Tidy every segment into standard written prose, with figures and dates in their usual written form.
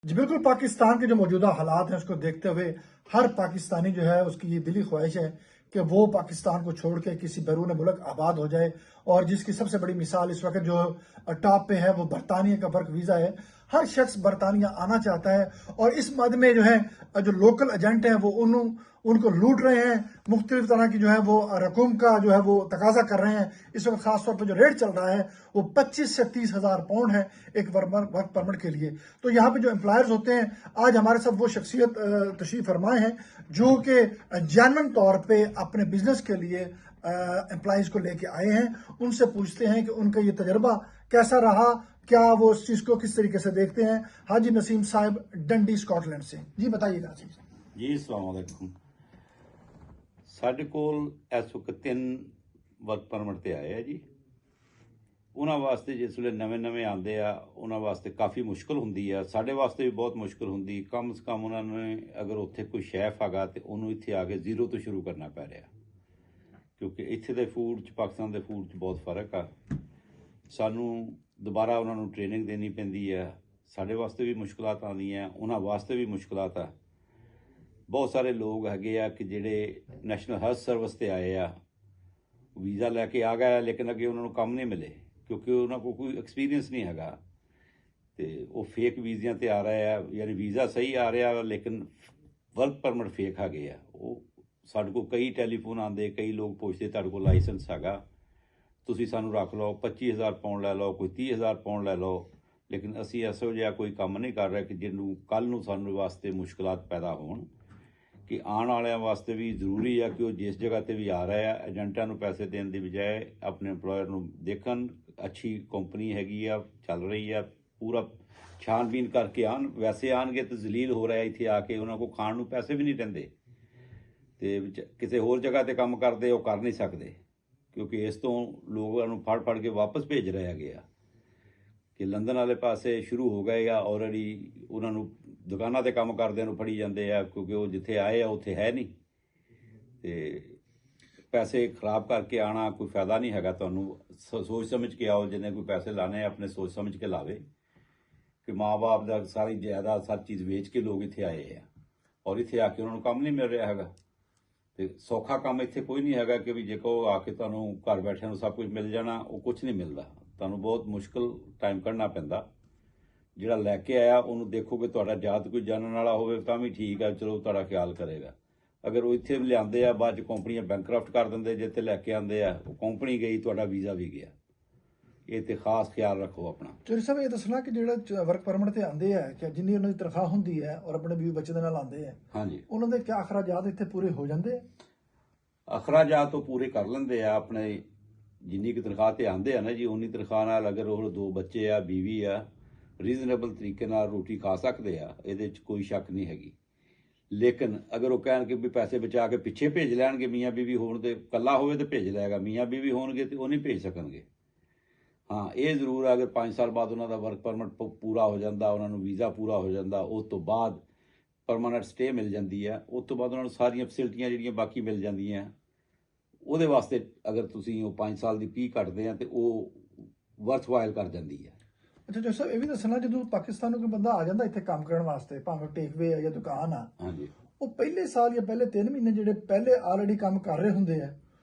जी बिल्कुल, पाकिस्तान के जो मौजूदा हालात हैं उसको देखते हुए हर पाकिस्तानी जो है उसकी ये दिली ख्वाहिश है कि वो पाकिस्तान को छोड़ के किसी बैरून मुल्क आबाद हो जाए। और जिसकी सबसे बड़ी मिसाल इस वक्त जो टॉप पे है वो बरतानिया का वर्क वीज़ा है। हर शख्स बरतानिया आना चाहता है और इस मद में जो है जो लोकल एजेंट हैं वो उनको लूट रहे हैं। मुख्तलिफ तरह की जो है वो रकूम का जो है वो तकाजा कर रहे हैं। इस वक्त खासतौर पर जो रेट चल रहा है वो 25 से 30 हज़ार पाउंड है एक वर्क परमिट के लिए। तो यहाँ पे जो एम्प्लॉयर्स होते हैं, आज हमारे साथ वो शख्सियत तशरीफ फरमाए हैं जो कि जानवन तौर पे अपने बिजनेस के लिए एम्प्लॉयज को लेके आए हैं। उनसे पूछते हैं कि उनका ये तजर्बा कैसा रहा, क्या वो इस चीज़ को किस तरीके से देखते हैं। हाजी नसीम साहब डंडी स्कॉटलैंड से, जी बताइएगा नसीम साहब। जी अस्सलाम वालेकुम। ਸਾਡੇ ਕੋਲ ਇਸ ਵਕਤ 3 ਵਰਕ ਪਰਮਿਟ ਤੇ ਆਏ ਆ ਜੀ। ਉਹਨਾਂ ਵਾਸਤੇ ਜਿਸ ਵੇਲੇ ਨਵੇਂ ਆਉਂਦੇ ਆ ਉਹਨਾਂ ਵਾਸਤੇ ਕਾਫੀ ਮੁਸ਼ਕਲ ਹੁੰਦੀ ਆ, ਸਾਡੇ ਵਾਸਤੇ ਵੀ ਬਹੁਤ ਮੁਸ਼ਕਲ ਹੁੰਦੀ। ਕਮ ਸੇ ਕਮ ਉਹਨਾਂ ਨੇ ਅਗਰ ਉੱਥੇ ਕੋਈ ਸ਼ੈਫ ਹੈਗਾ ਤੇ ਉਹਨੂੰ ਇੱਥੇ ਆ ਕੇ ਜ਼ੀਰੋ ਤੋਂ ਸ਼ੁਰੂ ਕਰਨਾ ਪੈ ਰਿਹਾ, ਕਿਉਂਕਿ ਇੱਥੇ ਦੇ ਫੂਡ 'ਚ ਪਾਕਿਸਤਾਨ ਦੇ ਫੂਡ 'ਚ ਬਹੁਤ ਫਰਕ ਆ। ਸਾਨੂੰ ਦੁਬਾਰਾ ਉਹਨਾਂ ਨੂੰ ਟ੍ਰੇਨਿੰਗ ਦੇਣੀ ਪੈਂਦੀ ਆ। ਸਾਡੇ ਵਾਸਤੇ ਵੀ ਮੁਸ਼ਕਲਾਂ ਆਉਂਦੀਆਂ, ਉਹਨਾਂ ਵਾਸਤੇ ਵੀ ਮੁਸ਼ਕਲਾਂ ਆ। ਬਹੁਤ ਸਾਰੇ ਲੋਕ ਹੈਗੇ ਆ ਕਿ ਜਿਹੜੇ ਨੈਸ਼ਨਲ ਹੈਲਥ ਸਰਵਿਸ 'ਤੇ ਆਏ ਆ, ਵੀਜ਼ਾ ਲੈ ਕੇ ਆ ਗਏ ਲੇਕਿਨ ਅੱਗੇ ਉਹਨਾਂ ਨੂੰ ਕੰਮ ਨਹੀਂ ਮਿਲੇ ਕਿਉਂਕਿ ਉਹਨਾਂ ਕੋਲ ਕੋਈ ਐਕਸਪੀਰੀਅੰਸ ਨਹੀਂ ਹੈਗਾ ਅਤੇ ਉਹ ਫੇਕ ਵੀਜ਼ਿਆਂ 'ਤੇ ਆ ਰਹੇ ਆ। ਯਾਨੀ ਵੀਜ਼ਾ ਸਹੀ ਆ ਰਿਹਾ ਲੇਕਿਨ ਵਰਕ ਪਰਮਿਟ ਫੇਕ ਹੈਗੇ ਆ। ਉਹ ਸਾਡੇ ਕੋਲ ਕਈ ਟੈਲੀਫੋਨ ਆਉਂਦੇ, ਕਈ ਲੋਕ ਪੁੱਛਦੇ ਤੁਹਾਡੇ ਕੋਲ ਲਾਇਸੈਂਸ ਹੈਗਾ, ਤੁਸੀਂ ਸਾਨੂੰ ਰੱਖ ਲਓ, 25,000 ਪਾਉਂਡ ਲੈ ਲਓ, ਕੋਈ 30,000 ਪਾਉਂਡ ਲੈ ਲਓ, ਲੇਕਿਨ ਅਸੀਂ ਇਹੋ ਜਿਹਾ ਕੋਈ ਕੰਮ ਨਹੀਂ ਕਰ ਰਹੇ ਕਿ ਜਿਹਨੂੰ ਕੱਲ੍ਹ ਨੂੰ ਸਾਨੂੰ ਵਾਸਤੇ ਮੁਸ਼ਕਲਾਤ ਪੈਦਾ ਹੋਣ। ਕਿ ਆਉਣ ਵਾਲਿਆਂ ਵਾਸਤੇ ਵੀ ਜ਼ਰੂਰੀ ਆ ਕਿ ਉਹ ਜਿਸ ਜਗ੍ਹਾ 'ਤੇ ਵੀ ਆ ਰਹੇ ਆ ਏਜੰਟਾਂ ਨੂੰ ਪੈਸੇ ਦੇਣ ਦੀ ਬਜਾਏ ਆਪਣੇ ਇੰਪਲੋਇਰ ਨੂੰ ਦੇਖਣ, ਅੱਛੀ ਕੰਪਨੀ ਹੈਗੀ ਆ, ਚੱਲ ਰਹੀ ਆ, ਪੂਰਾ ਛਾਣਬੀਨ ਕਰਕੇ ਆਉਣ। ਵੈਸੇ ਆਉਣਗੇ ਤਾਂ ਜ਼ਲੀਲ ਹੋ ਰਿਹਾ ਇੱਥੇ ਆ ਕੇ, ਉਹਨਾਂ ਕੋਲ ਖਾਣ ਨੂੰ ਪੈਸੇ ਵੀ ਨਹੀਂ ਰਹਿੰਦੇ ਅਤੇ ਕਿਸੇ ਹੋਰ ਜਗ੍ਹਾ 'ਤੇ ਕੰਮ ਕਰਦੇ ਉਹ ਕਰ ਨਹੀਂ ਸਕਦੇ ਕਿਉਂਕਿ ਇਸ ਤੋਂ ਲੋਕਾਂ ਨੂੰ ਫੜ ਕੇ ਵਾਪਸ ਭੇਜ ਰਹੇ ਹੈਗੇ ਆ ਕਿ ਲੰਦਨ ਵਾਲੇ ਪਾਸੇ ਸ਼ੁਰੂ ਹੋ ਗਏ ਆ ਆਲਰੇਡੀ। ਉਹਨਾਂ ਨੂੰ ਦੁਕਾਨਾਂ 'ਤੇ ਕੰਮ ਕਰਦਿਆਂ ਨੂੰ ਫੜੀ ਜਾਂਦੇ ਆ ਕਿਉਂਕਿ ਉਹ ਜਿੱਥੇ ਆਏ ਆ ਉੱਥੇ ਹੈ ਨਹੀਂ ਅਤੇ ਪੈਸੇ ਖਰਾਬ ਕਰਕੇ ਆਉਣਾ ਕੋਈ ਫਾਇਦਾ ਨਹੀਂ ਹੈਗਾ। ਤੁਹਾਨੂੰ ਸੋਚ ਸਮਝ ਕੇ ਆਓ, ਜਿਹਨੇ ਕੋਈ ਪੈਸੇ ਲਾਣੇ ਆਪਣੇ ਸੋਚ ਸਮਝ ਕੇ ਲਾਵੇ ਕਿ ਮਾਂ ਬਾਪ ਦਾ ਸਾਰੀ ਜਾਇਦਾਦ ਹਰ ਚੀਜ਼ ਵੇਚ ਕੇ ਲੋਕ ਇੱਥੇ ਆਏ ਆ ਔਰ ਇੱਥੇ ਆ ਕੇ ਉਹਨਾਂ ਨੂੰ ਕੰਮ ਨਹੀਂ ਮਿਲ ਰਿਹਾ ਹੈਗਾ। ਅਤੇ ਸੌਖਾ ਕੰਮ ਇੱਥੇ ਕੋਈ ਨਹੀਂ ਹੈਗਾ ਕਿ ਵੀ ਜੇ ਕਹੋ ਆ ਕੇ ਤੁਹਾਨੂੰ ਘਰ ਬੈਠਿਆਂ ਨੂੰ ਸਭ ਕੁਝ ਮਿਲ ਜਾਣਾ, ਉਹ ਕੁਛ ਨਹੀਂ ਮਿਲਦਾ। ਤੁਹਾਨੂੰ ਬਹੁਤ ਮੁਸ਼ਕਿਲ ਟਾਈਮ ਕੱਢਣਾ ਪੈਂਦਾ। ਜਿਹੜਾ ਲੈ ਕੇ ਆਇਆ ਉਹਨੂੰ ਦੇਖੋ ਕਿ ਤੁਹਾਡਾ ਜਾਤ ਕੋਈ ਜਾਣਨ ਵਾਲਾ ਹੋਵੇ ਤਾਂ ਵੀ ਠੀਕ ਆ, ਚਲੋ ਤੁਹਾਡਾ ਖਿਆਲ ਕਰੇਗਾ। ਅਗਰ ਉਹ ਇੱਥੇ ਲਿਆਉਂਦੇ ਆ ਬਾਅਦ 'ਚ ਕੰਪਨੀਆਂ ਬੈਂਕਰਫਟ ਕਰ ਦਿੰਦੇ, ਜਿੱਥੇ ਲੈ ਕੇ ਆਉਂਦੇ ਆ ਉਹ ਕੰਪਨੀ ਗਈ, ਤੁਹਾਡਾ ਵੀਜ਼ਾ ਵੀ ਗਿਆ। ਇਹ ਤੇ ਖਾਸ ਖਿਆਲ ਰੱਖੋ ਆਪਣਾ। ਚੌਧਰੀ ਸਾਹਿਬ ਇਹ ਦੱਸਣਾ ਕਿ ਜਿਹੜਾ ਵਰਕ ਪਰਮਿਟ ਤੇ ਆਉਂਦੇ ਆ ਕਿ ਜਿੰਨੀ ਉਹਨਾਂ ਦੀ ਤਨਖਾਹ ਹੁੰਦੀ ਹੈ ਔਰ ਆਪਣੇ ਬੀਵੀ ਬੱਚੇ ਦੇ ਨਾਲ ਆਉਂਦੇ ਆ, ਹਾਂਜੀ, ਉਹਨਾਂ ਦੇ ਕਿਆ ਅਖਰਾਜਾਤ ਇੱਥੇ ਪੂਰੇ ਹੋ ਜਾਂਦੇ ਆ? ਅਖਰਾਜਾਤ ਉਹ ਪੂਰੇ ਕਰ ਲੈਂਦੇ ਆ ਆਪਣੇ। ਜਿੰਨੀ ਕੁ ਤਨਖਾਹ 'ਤੇ ਆਉਂਦੇ ਆ ਨਾ ਜੀ, ਉਨੀ ਤਨਖਾਹ ਨਾਲ ਅਗਰ ਉਹ 2 ਬੱਚੇ ਆ, ਬੀਵੀ ਆ, ਰੀਜ਼ਨੇਬਲ ਤਰੀਕੇ ਨਾਲ ਰੋਟੀ ਖਾ ਸਕਦੇ ਆ, ਇਹਦੇ 'ਚ ਕੋਈ ਸ਼ੱਕ ਨਹੀਂ ਹੈਗੀ। ਲੇਕਿਨ ਅਗਰ ਉਹ ਕਹਿਣਗੇ ਵੀ ਪੈਸੇ ਬਚਾ ਕੇ ਪਿੱਛੇ ਭੇਜ ਲੈਣਗੇ, ਮੀਆਂ ਬੀਵੀ ਹੋਣ ਦੇ ਇਕੱਲਾ ਹੋਵੇ ਤਾਂ ਭੇਜ ਲਏਗਾ, ਮੀਆਂ ਬੀਵੀ ਹੋਣਗੇ ਤਾਂ ਉਹ ਨਹੀਂ ਭੇਜ ਸਕਣਗੇ। ਹਾਂ, ਇਹ ਜ਼ਰੂਰ ਆ ਅਗਰ 5 ਸਾਲ ਬਾਅਦ ਉਹਨਾਂ ਦਾ ਵਰਕ ਪਰਮਿਟ ਪੂਰਾ ਹੋ ਜਾਂਦਾ, ਉਹਨਾਂ ਨੂੰ ਵੀਜ਼ਾ ਪੂਰਾ ਹੋ ਜਾਂਦਾ, ਉਸ ਤੋਂ ਬਾਅਦ ਪਰਮਾਨੈਂਟ ਸਟੇ ਮਿਲ ਜਾਂਦੀ ਆ, ਉਸ ਤੋਂ ਬਾਅਦ ਉਹਨਾਂ ਨੂੰ ਸਾਰੀਆਂ ਫੈਸਿਲਿਟੀਆਂ ਜਿਹੜੀਆਂ ਬਾਕੀ ਮਿਲ ਜਾਂਦੀਆਂ। ਉਹਦੇ ਵਾਸਤੇ ਅਗਰ ਤੁਸੀਂ ਉਹ 5 ਸਾਲ ਦੀ ਪੀ ਕੱਟਦੇ ਆ ਤਾਂ ਉਹ ਵਰਥਵਾਈਲ ਕਰ ਜਾਂਦੀ ਹੈ। ਅੱਛਾ ਜੋ ਸਰ ਇਹ ਵੀ ਦੱਸਣਾ, ਜਦੋਂ ਪਾਕਿਸਤਾਨ ਨੂੰ ਕੋਈ ਬੰਦਾ ਆ ਜਾਂਦਾ ਇੱਥੇ ਕੰਮ ਕਰਨ ਵਾਸਤੇ, ਭਾਵੇਂ ਟੇਕਵੇ ਆ ਜਾਂ ਦੁਕਾਨ ਆ, ਹਾਂਜੀ, ਉਹ ਪਹਿਲੇ ਸਾਲ ਜਾਂ ਪਹਿਲੇ 3 ਮਹੀਨੇ ਜਿਹੜੇ ਪਹਿਲੇ ਆਲਰੇਡੀ ਕੰਮ ਕਰ ਰਹੇ ਹੁੰਦੇ ਆ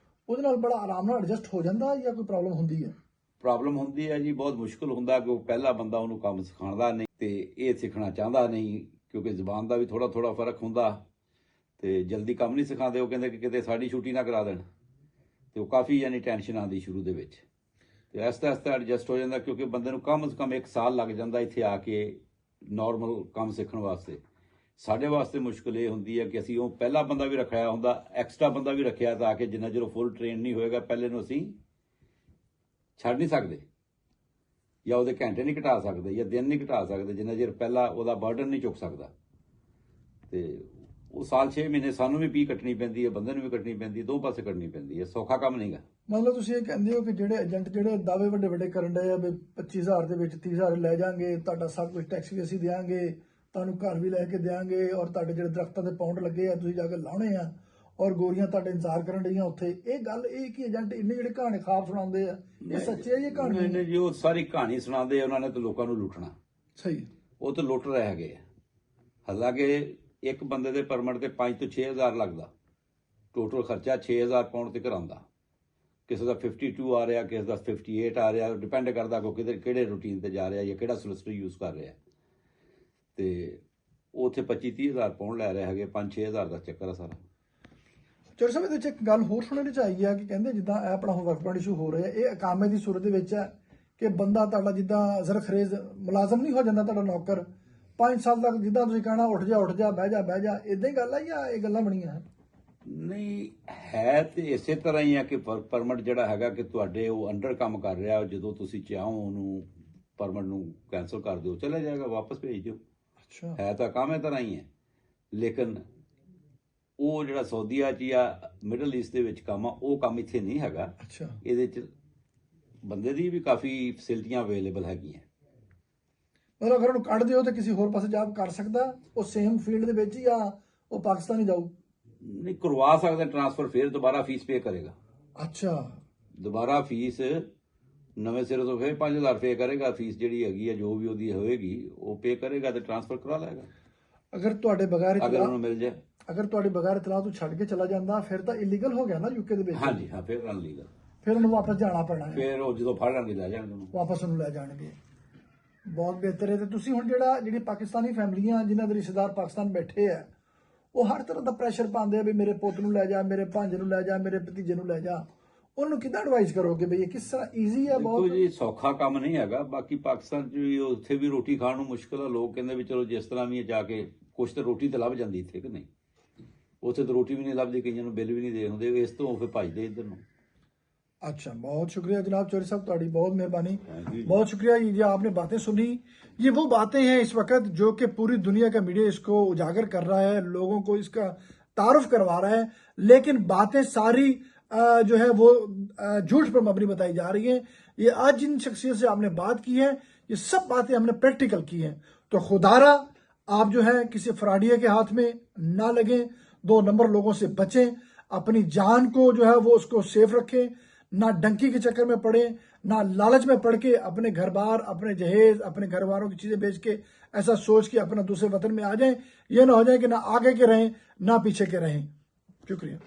ਉਹਦੇ ਨਾਲ ਬੜਾ ਆਰਾਮ ਨਾਲ ਐਡਜਸਟ ਹੋ ਜਾਂਦਾ ਜਾਂ ਕੋਈ ਪ੍ਰੋਬਲਮ ਹੁੰਦੀ ਹੈ? ਪ੍ਰੋਬਲਮ ਹੁੰਦੀ ਹੈ ਜੀ, ਬਹੁਤ ਮੁਸ਼ਕਿਲ ਹੁੰਦਾ ਕਿ ਉਹ ਪਹਿਲਾ ਬੰਦਾ ਉਹਨੂੰ ਕੰਮ ਸਿਖਾਉਂਦਾ ਨਹੀਂ ਅਤੇ ਇਹ ਸਿੱਖਣਾ ਚਾਹੁੰਦਾ ਨਹੀਂ ਕਿਉਂਕਿ ਜ਼ੁਬਾਨ ਦਾ ਵੀ ਥੋੜ੍ਹਾ ਫਰਕ ਹੁੰਦਾ ਅਤੇ ਜਲਦੀ ਕੰਮ ਨਹੀਂ ਸਿਖਾਉਂਦੇ। ਉਹ ਕਹਿੰਦੇ ਕਿ ਕਿਤੇ ਸਾਡੀ ਛੁੱਟੀ ਨਾ ਕਰਾ ਦੇਣ ਅਤੇ ਉਹ ਕਾਫੀ ਯਾਨੀ ਟੈਨਸ਼ਨ ਆਉਂਦੀ ਸ਼ੁਰੂ ਦੇ ਵਿੱਚ ਅਤੇ ਆਹਿਸਤਾ ਐਡਜਸਟ ਹੋ ਜਾਂਦਾ ਕਿਉਂਕਿ ਬੰਦੇ ਨੂੰ ਕਮ ਸੇ ਕਮ 1 ਸਾਲ ਲੱਗ ਜਾਂਦਾ ਇੱਥੇ ਆ ਕੇ ਨੋਰਮਲ ਕੰਮ ਸਿੱਖਣ ਵਾਸਤੇ। ਸਾਡੇ ਵਾਸਤੇ ਮੁਸ਼ਕਿਲ ਇਹ ਹੁੰਦੀ ਹੈ ਕਿ ਅਸੀਂ ਉਹ ਪਹਿਲਾ ਬੰਦਾ ਵੀ ਰੱਖਿਆ ਹੁੰਦਾ, ਐਕਸਟਰਾ ਬੰਦਾ ਵੀ ਰੱਖਿਆ ਤਾਂ ਕਿ ਜਿੰਨਾ ਚਿਰ ਫੁੱਲ ਟ੍ਰੇਨ ਨਹੀਂ ਹੋਏਗਾ ਪਹਿਲੇ ਨੂੰ ਅਸੀਂ ਛੱਡ ਨਹੀਂ ਸਕਦੇ ਜਾਂ ਉਹਦੇ ਘੰਟੇ ਨਹੀਂ ਘਟਾ ਸਕਦੇ ਜਾਂ ਦਿਨ ਨਹੀਂ ਘਟਾ ਸਕਦੇ ਜਿੰਨਾ ਚਿਰ ਪਹਿਲਾਂ ਉਹਦਾ ਬਰਡਨ ਨਹੀਂ ਚੁੱਕ ਸਕਦਾ। ਅਤੇ ਉਹ ਸਾਲ 6 ਮਹੀਨੇ ਸਾਨੂੰ ਵੀ ਪੀ ਕੱਟਣੀ ਪੈਂਦੀ ਹੈ, ਬੰਦੇ ਨੂੰ ਵੀ ਕੱਟਣੀ ਪੈਂਦੀ ਹੈ, 2 ਪਾਸੇ ਕੱਟਣੀ ਪੈਂਦੀ ਹੈ। ਸੌਖਾ ਕੰਮ ਨਹੀਂ ਗਾ। ਮਤਲਬ ਤੁਸੀਂ ਇਹ ਕਹਿੰਦੇ ਹੋ ਕਿ ਜਿਹੜੇ ਏਜੰਟ ਜਿਹੜੇ ਦਾਅਵੇ ਵੱਡੇ ਕਰਨ ਡਏ ਆ ਵੀ 25,000 ਦੇ ਵਿੱਚ 30,000 ਲੈ ਜਾਾਂਗੇ, ਤੁਹਾਡਾ ਸਭ ਕੁਝ ਟੈਕਸ ਵੀ ਅਸੀਂ ਦਿਆਂਗੇ, ਤੁਹਾਨੂੰ ਘਰ ਵੀ ਲੈ ਕੇ ਦਿਆਂਗੇ ਔਰ ਤੁਹਾਡੇ ਜਿਹੜੇ ਦਰਖਤਾਂ ਦੇ ਪਾਉਂਡ ਲੱਗੇ ਆ ਤੁਸੀਂ ਜਾ ਕੇ ਲਾਉਣੇ ਆ ਔਰ ਗੋਰੀਆਂ ਤੁਹਾਡੇ ਇੰਤਜ਼ਾਰ ਕਰਨ ਡਈਆਂ ਉੱਥੇ, ਇਹ ਗੱਲ ਇਹ ਕਿ ਏਜੰਟ ਇੰਨੇ ਜਿਹੜੇ ਕਹਾਣੀ ਖਾਬ ਸੁਣਾਉਂਦੇ ਆ, ਇਹ ਸੱਚੇ ਆ ਇਹ ਕਹਾਣੀ? ਨਹੀਂ ਜੀ, ਉਹ ਸਾਰੀ ਕਹਾਣੀ ਸੁਣਾਉਂਦੇ ਉਹਨਾਂ ਨੇ ਤਾਂ ਲੋਕਾਂ ਨੂੰ ਲੁੱਟਣਾ। ਸਹੀ, ਉਹ ਤਾਂ ਲੁੱਟ ਰਹੇ ਹੈਗੇ ਆ। ਹਾਲਾਂਕਿ ਇੱਕ ਬੰਦੇ ਦੇ ਪਰਮਿਟ ਤੇ 5 ਤੋਂ 6000 ਲੱਗਦਾ, ਟੋਟਲ ਖਰਚਾ 6000 ਪਾਉਂਡ ਤੱਕ ਆਉਂਦਾ। ਕਿਸੇ ਦਾ 52 ਆ ਰਿਹਾ, ਕਿਸੇ ਦਾ 58 ਆ ਰਿਹਾ, ਡਿਪੈਂਡ ਕਰਦਾ ਕੋ ਕਿਹੜੇ ਰੂਟੀਨ ਤੇ ਜਾ ਰਿਹਾ ਜਾਂ ਕਿਹੜਾ ਸੋਲਿਸਟਰ ਯੂਜ਼ ਕਰ ਰਿਹਾ। ਤੇ ਉੱਥੇ 25-30,000 ਪਾਉਂਡ ਲੈ ਰਹੇ ਹੈਗੇ, 5-6000 ਦਾ ਚੱਕਰ ਆ ਸਾਰਾ। ਚੌਧਰੀ ਸਾਹਿਬ, ਇਹਦੇ ਵਿੱਚ ਇੱਕ ਗੱਲ ਹੋਰ ਸੁਣਨ ਵਿੱਚ ਆਈ ਹੈ ਕਿ ਕਹਿੰਦੇ ਜਿੱਦਾਂ ਇਹ ਆਪਣਾ ਵਰਕ ਪਰਮਿਟ ਇਸ਼ੂ ਹੋ ਰਿਹਾ, ਇਹ ਇਕਾਮੇ ਦੀ ਸੂਰਤ ਦੇ ਵਿੱਚ ਹੈ ਕਿ ਬੰਦਾ ਤੁਹਾਡਾ ਜਿੱਦਾਂ ਜ਼ਰਖਰੇਜ਼ ਮੁਲਾਜ਼ਮ ਨਹੀਂ ਹੋ ਜਾਂਦਾ, ਤੁਹਾਡਾ ਨੌਕਰ 5 ਸਾਲ ਤੱਕ ਜਿੱਦਾਂ ਤੁਸੀਂ ਕਹਿਣਾ ਉੱਠ ਜਾ ਬਹਿ ਜਾ ਇਦਾਂ ਹੀ ਗੱਲ ਹੈ ਜਾਂ ਇਹ ਗੱਲਾਂ ਬਣੀਆਂ? ਨਹੀਂ ਹੈ ਤੇ ਇਸੇ ਤਰ੍ਹਾਂ ਹੀ ਆ ਕਿ ਵਰਕ ਪਰਮਿਟ ਜਿਹੜਾ ਹੈਗਾ ਕਿ ਤੁਹਾਡੇ ਉਹ ਅੰਡਰ ਕੰਮ ਕਰ ਰਿਹਾ, ਜਦੋਂ ਤੁਸੀਂ ਚਾਹੋ ਉਹਨੂੰ ਪਰਮਿਟ ਨੂੰ ਕੈਂਸਲ ਕਰ ਦਿਓ, ਚਲਾ ਜਾਏਗਾ, ਵਾਪਸ ਭੇਜ ਦਿਓ। ਅੱਛਾ, ਹੈ ਤਾਂ ਕੰਮ ਇਹ ਤਰ੍ਹਾਂ ਹੀ ਹੈ, ਲੇਕਿਨ ਉਹ ਜਿਹੜਾ ਸਾਊਦੀਆ 'ਚ ਜਾਂ ਮਿਡਲ ਈਸਟ ਦੇ ਵਿੱਚ ਕੰਮ ਆ, ਉਹ ਕੰਮ ਇੱਥੇ ਨਹੀਂ ਹੈਗਾ। ਅੱਛਾ, ਇਹਦੇ 'ਚ ਬੰਦੇ ਦੀ ਵੀ ਕਾਫੀ ਫੈਸਿਲਿਟੀਆਂ ਅਵੇਲੇਬਲ ਹੈਗੀਆਂ। ਮਤਲਬ ਅਗਰ ਉਹਨੂੰ ਕੱਢ ਦਿਓ ਤਾਂ ਕਿਸੇ ਹੋਰ ਪਾਸੇ ਜੌਬ ਕਰ ਸਕਦਾ ਉਹ ਸੇਮ ਫੀਲਡ ਦੇ ਵਿੱਚ, ਜਾਂ ਉਹ ਪਾਕਿਸਤਾਨ ਹੀ ਜਾਊ? ਨਹੀਂ, ਕਰਵਾ ਸਕਦੇ ਟ੍ਰਾਂਸਫਰ, ਫਿਰ ਦੁਬਾਰਾ ਫੀਸ ਪੇ ਕਰੇਗਾ। ਅੱਛਾ, ਦੁਬਾਰਾ ਫੀਸ ਨਵੇਂ ਸਿਰੇ ਤੋਂ ਫਿਰ 5000 ਪੇ ਕਰੇਗਾ, ਫੀਸ ਜਿਹੜੀ ਹੈਗੀ ਹੈ ਜੋ ਵੀ ਉਹਦੀ ਹੋਏਗੀ ਉਹ ਪੇ ਕਰੇਗਾ ਤੇ ਟ੍ਰਾਂਸਫਰ ਕਰਾ ਲਏਗਾ ਅਗਰ ਤੁਹਾਡੇ ਬਗੈਰ ਅਗਰ ਉਹਨੂੰ ਮਿਲ ਜਾਏ। ਅਗਰ ਤੁਹਾਡੀ ਬਗੈਰ ਇਤਲਾਹ ਤੋਂ ਛੱਡ ਕੇ ਚਲਾ ਜਾਂਦਾ ਫਿਰ ਤਾਂ ਇਲੀਗਲ ਹੋ ਗਿਆ ਨਾ ਯੂਕੇ ਦੇ ਵਿੱਚ। ਹਾਂਜੀ ਹਾਂ, ਫਿਰ ਅਨਲੀਗਲ, ਫਿਰ ਉਹਨੂੰ ਵਾਪਸ ਜਾਣਾ ਪੈਣਾ ਹੈ, ਫਿਰ ਉਹ ਜਦੋਂ ਫੜ ਲੈਣਗੇ ਲੈ ਜਾਣਗੇ ਉਹਨੂੰ, ਵਾਪਸ ਉਹਨੂੰ ਲੈ ਜਾਣਗੇ। ਬਹੁਤ ਬਿਹਤਰ ਹੈ। ਤੇ ਤੁਸੀਂ ਹੁਣ ਜਿਹੜੀ ਪਾਕਿਸਤਾਨੀ ਫੈਮਲੀਆਂ ਜਿਨ੍ਹਾਂ ਦੇ ਰਿਸ਼ਤੇਦਾਰ ਪਾਕਿਸਤਾਨ ਬੈਠੇ ਆ, ਉਹ ਹਰ ਤਰ੍ਹਾਂ ਦਾ ਪ੍ਰੈਸ਼ਰ ਪਾਉਂਦੇ ਆ ਵੀ ਮੇਰੇ ਪੁੱਤ ਨੂੰ ਲੈ ਜਾ, ਮੇਰੇ ਭਾਂਜੇ ਨੂੰ ਲੈ ਜਾ, ਮੇਰੇ ਭਤੀਜੇ ਨੂੰ ਲੈ ਜਾ, ਉਹਨੂੰ ਕਿੱਦਾਂ ਐਡਵਾਈਸ ਕਰੋਗੇ ਬਈ ਇਹ ਕਿਸ ਤਰ੍ਹਾਂ ਈਜ਼ੀ ਹੈ? ਦੇਖੋ ਬਹੁਤ ਜੀ, ਸੌਖਾ ਕੰਮ ਨਹੀਂ ਹੈਗਾ। ਬਾਕੀ ਪਾਕਿਸਤਾਨ 'ਚ ਵੀ ਉੱਥੇ ਵੀ ਰੋਟੀ ਖਾਣ ਨੂੰ ਮੁਸ਼ਕਿਲ ਆ। ਲੋਕ ਕਹਿੰਦੇ ਵੀ ਚਲੋ ਜਿਸ ਤਰ੍ਹਾਂ ਵੀ ਜਾ ਕੇ ਕੁਛ ਤਾਂ ਰੋਟੀ ਤਾਂ ਲੱਭ ਜਾਂਦੀ ਇੱਥੇ, ਕਿ ਨਹੀਂ? ਉੱਥੇ ਤਾਂ ਰੋਟੀ ਵੀ ਨਹੀਂ ਲੱਭਦੀ, ਕਈਆਂ ਨੂੰ ਬਿੱਲ ਵੀ ਨਹੀਂ ਦੇ ਹੁੰਦੇ, ਇਸ ਤੋਂ ਫਿਰ ਭੱਜਦੇ ਇੱਧਰ ਨੂੰ। अच्छा, बहुत शुक्रिया जनाब चौधरी साहब, ताड़ी बहुत मेहरबानी, you. बहुत शुक्रिया। ये आपने बातें सुनी, ये वो बातें हैं इस वक्त जो कि पूरी दुनिया का मीडिया इसको उजागर कर रहा है, लोगों को इसका तारुफ करवा रहा है, लेकिन बातें सारी जो है वो झूठ पर मबनी बताई जा रही हैं। ये आज जिन शख्सियत से आपने बात की है, ये सब बातें हमने प्रैक्टिकल की हैं। तो खुदारा आप जो है किसी फ्रॉडिया के हाथ में ना लगें, 2 नंबर लोगों से बचें, अपनी जान को जो है वो उसको सेफ रखें, ना डंकी के चक्कर में पड़े, ना लालच में पड़ के अपने घर बार, अपने जहेज, अपने घर वालों की चीजें बेच के ऐसा सोच के अपना दूसरे वतन में आ जाएं। ये ना हो जाए कि ना आगे के रहें ना पीछे के रहें। शुक्रिया।